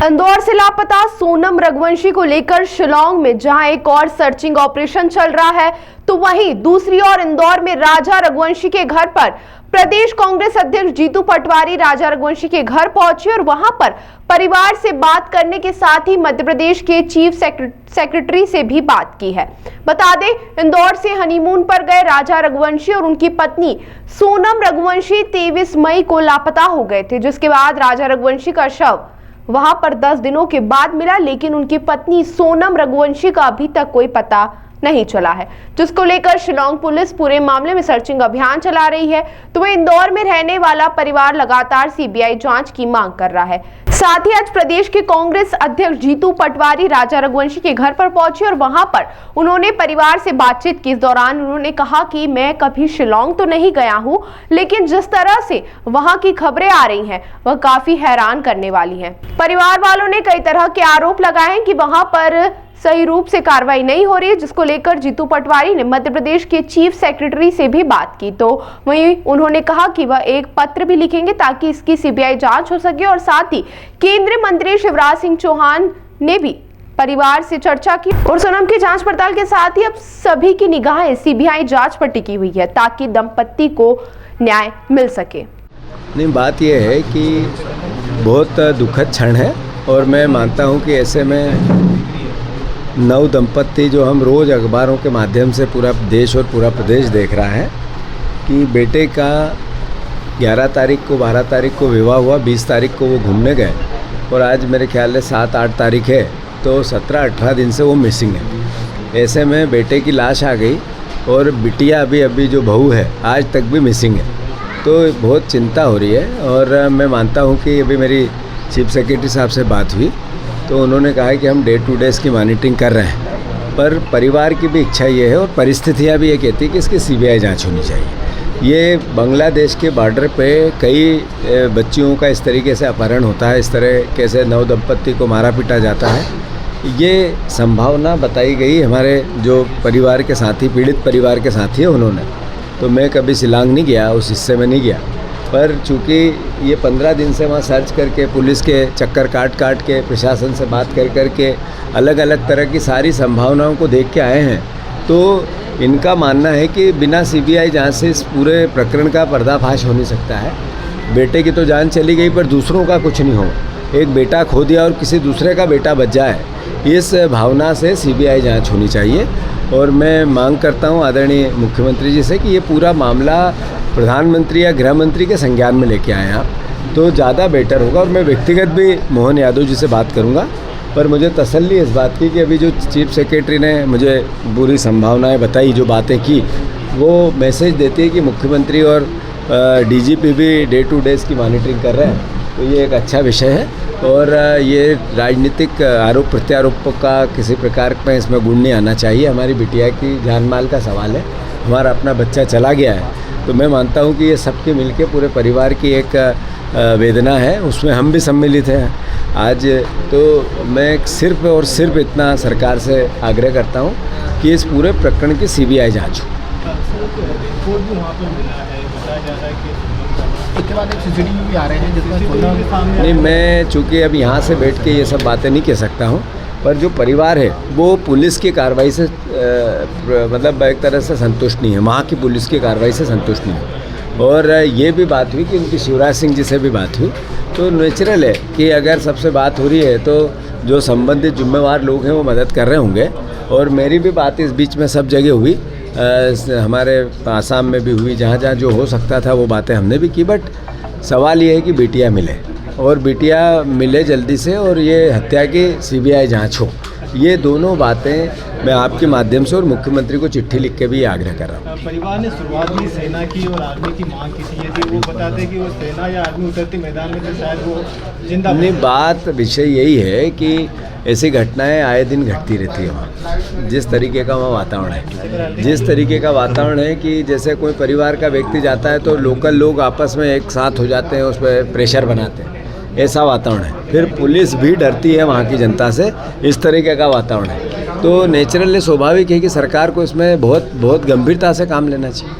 इंदौर से लापता सोनम रघुवंशी को लेकर शिलांग में जहां एक और सर्चिंग ऑपरेशन चल रहा है, तो वहीं दूसरी ओर इंदौर में राजा रघुवंशी के घर पर प्रदेश कांग्रेस अध्यक्ष जीतू पटवारी राजा रघुवंशी के घर पहुंचे और वहां पर परिवार से बात करने के साथ ही मध्य प्रदेश के चीफ सेक्रेटरी से भी बात की है। बता दें, इंदौर से हनीमून पर गए राजा रघुवंशी और उनकी पत्नी सोनम रघुवंशी 23 मई को लापता हो गए थे, जिसके बाद राजा रघुवंशी का शव वहां पर 10 दिनों के बाद मिला, लेकिन उनकी पत्नी सोनम रघुवंशी का अभी तक कोई पता नहीं चला है, जिसको लेकर शिलांग पुलिस पूरे मामले में सर्चिंग अभियान चला रही है। तो वह इंदौर में रहने वाला परिवार लगातार सीबीआई जांच की मांग कर रहा है। साथ ही आज प्रदेश के कांग्रेस अध्यक्ष जीतू पटवारी राजा रघुवंशी के घर पर पहुंचे और वहां पर उन्होंने परिवार से बातचीत की। इस दौरान उन्होंने कहा कि मैं कभी शिलांग तो नहीं गया हूं, लेकिन जिस तरह से वहां की खबरें आ रही हैं वह काफी हैरान करने वाली हैं। परिवार वालों ने कई तरह के आरोप लगाए कि वहां पर सही रूप से कार्रवाई नहीं हो रही है, जिसको लेकर जीतू पटवारी ने मध्य प्रदेश के चीफ सेक्रेटरी से भी बात की। तो वहीं उन्होंने कहा कि वह एक पत्र भी लिखेंगे ताकि इसकी सीबीआई जांच हो सके, और साथ ही केंद्रीय मंत्री शिवराज सिंह चौहान ने भी परिवार से चर्चा की और सोनम की जांच पड़ताल के साथ ही अब सभी की निगाहें सीबीआई जांच पर टिकी हुई है ताकि दंपत्ति को न्याय मिल सके। नहीं, बात यह है कि बहुत दुखद क्षण है और मैं मानता हूँ कि ऐसे में नव दंपत्ति जो हम रोज़ अखबारों के माध्यम से पूरा देश और पूरा प्रदेश देख रहा है कि बेटे का 11 तारीख को 12 तारीख को विवाह हुआ, 20 तारीख को वो घूमने गए और आज मेरे ख्याल से 7-8 तारीख है, तो 17-18 दिन से वो मिसिंग है। ऐसे में बेटे की लाश आ गई और बिटिया अभी जो बहू है आज तक भी मिसिंग है, तो बहुत चिंता हो रही है। और मैं मानता हूँ कि अभी मेरी चीफ सेक्रेटरी साहब से बात हुई तो उन्होंने कहा है कि हम डे टू डे इसकी मॉनिटरिंग कर रहे हैं, पर परिवार की भी इच्छा ये है और परिस्थितियाँ भी ये कहती है कि इसकी सीबीआई जांच होनी चाहिए। ये बांग्लादेश के बॉर्डर पे कई बच्चियों का इस तरीके से अपहरण होता है, इस तरह कैसे नव दंपत्ति को मारा पीटा जाता है, ये संभावना बताई गई हमारे जो परिवार के साथी, पीड़ित परिवार के साथी है उन्होंने। तो मैं कभी शिलांग नहीं गया, उस हिस्से में नहीं गया, पर चूँकि ये 15 दिन से वहाँ सर्च करके पुलिस के चक्कर काट के प्रशासन से बात कर के अलग अलग तरह की सारी संभावनाओं को देख के आए हैं, तो इनका मानना है कि बिना सीबीआई जांच से इस पूरे प्रकरण का पर्दाफाश हो नहीं सकता है। बेटे की तो जान चली गई पर दूसरों का कुछ नहीं हो, एक बेटा खो दिया और किसी दूसरे का बेटा बच जाए, इस भावना से सीबीआई जांच होनी चाहिए। और मैं मांग करता हूं आदरणीय मुख्यमंत्री जी से कि ये पूरा मामला प्रधानमंत्री या गृह मंत्री के संज्ञान में लेके आएँ आप, तो ज़्यादा बेटर होगा। और मैं व्यक्तिगत भी मोहन यादव जी से बात करूँगा, पर मुझे तसल्ली इस बात की कि अभी जो चीफ सेक्रेटरी ने मुझे पूरी संभावनाएं बताई, जो बातें की, वो मैसेज देती है कि मुख्यमंत्री और डीजीपी भी डे टू डे इसकी मॉनिटरिंग कर रहे हैं, तो ये एक अच्छा विषय है। और ये राजनीतिक आरोप प्रत्यारोपों का किसी प्रकार में इसमें गुण नहीं आना चाहिए। हमारी बिटिया की जान माल का सवाल है, हमारा अपना बच्चा चला गया है, तो मैं मानता हूँ कि ये सबके मिलके पूरे परिवार की एक वेदना है, उसमें हम भी सम्मिलित हैं आज। तो मैं सिर्फ और सिर्फ इतना सरकार से आग्रह करता हूँ कि इस पूरे प्रकरण की सीबीआई जांच हो। इसके बाद एक सीसीटीवी भी आ रहे हैं जिसमें नहीं, मैं चूँकि अब यहाँ से बैठ के ये सब बातें नहीं कह सकता हूँ, पर जो परिवार है वो पुलिस की कार्रवाई से मतलब एक तरह से संतुष्ट नहीं है, वहाँ की पुलिस की कार्रवाई से संतुष्ट नहीं है। और ये भी बात हुई कि उनकी शिवराज सिंह जी से भी बात हुई, तो नेचुरल है कि अगर सबसे बात हो रही है तो जो संबंधित जिम्मेवार लोग हैं वो मदद कर रहे होंगे। और मेरी भी बात इस बीच में सब जगह हुई, हमारे आसाम में भी हुई, जहाँ जहाँ जो हो सकता था वो बातें हमने भी की। बट सवाल ये है कि बिटिया मिले और बिटिया मिले जल्दी से, और ये हत्या की सीबीआई जांच हो। ये दोनों बातें मैं आपके माध्यम से और मुख्यमंत्री को चिट्ठी लिख के भी आग्रह कर रहा हूँ। परिवार ने शुरुआत में सेना की और आर्मी की मांग की थी, यदि वो बताते कि वो सेना या आर्मी उतरती मैदान में तो शायद वो जिंदा। नहीं, बात विषय यही है कि ऐसी घटनाएं आए दिन घटती रहती है वहाँ। जिस तरीके का वहाँ वातावरण है, जिस तरीके का वातावरण है कि जैसे कोई परिवार का व्यक्ति जाता है तो लोकल लोग आपस में एक साथ हो जाते हैं, उस पर प्रेशर बनाते हैं, ऐसा वातावरण है। फिर पुलिस भी डरती है वहाँ की जनता से, इस तरीके का वातावरण है। तो नेचुरली स्वाभाविक है कि सरकार को इसमें बहुत गंभीरता से काम लेना चाहिए।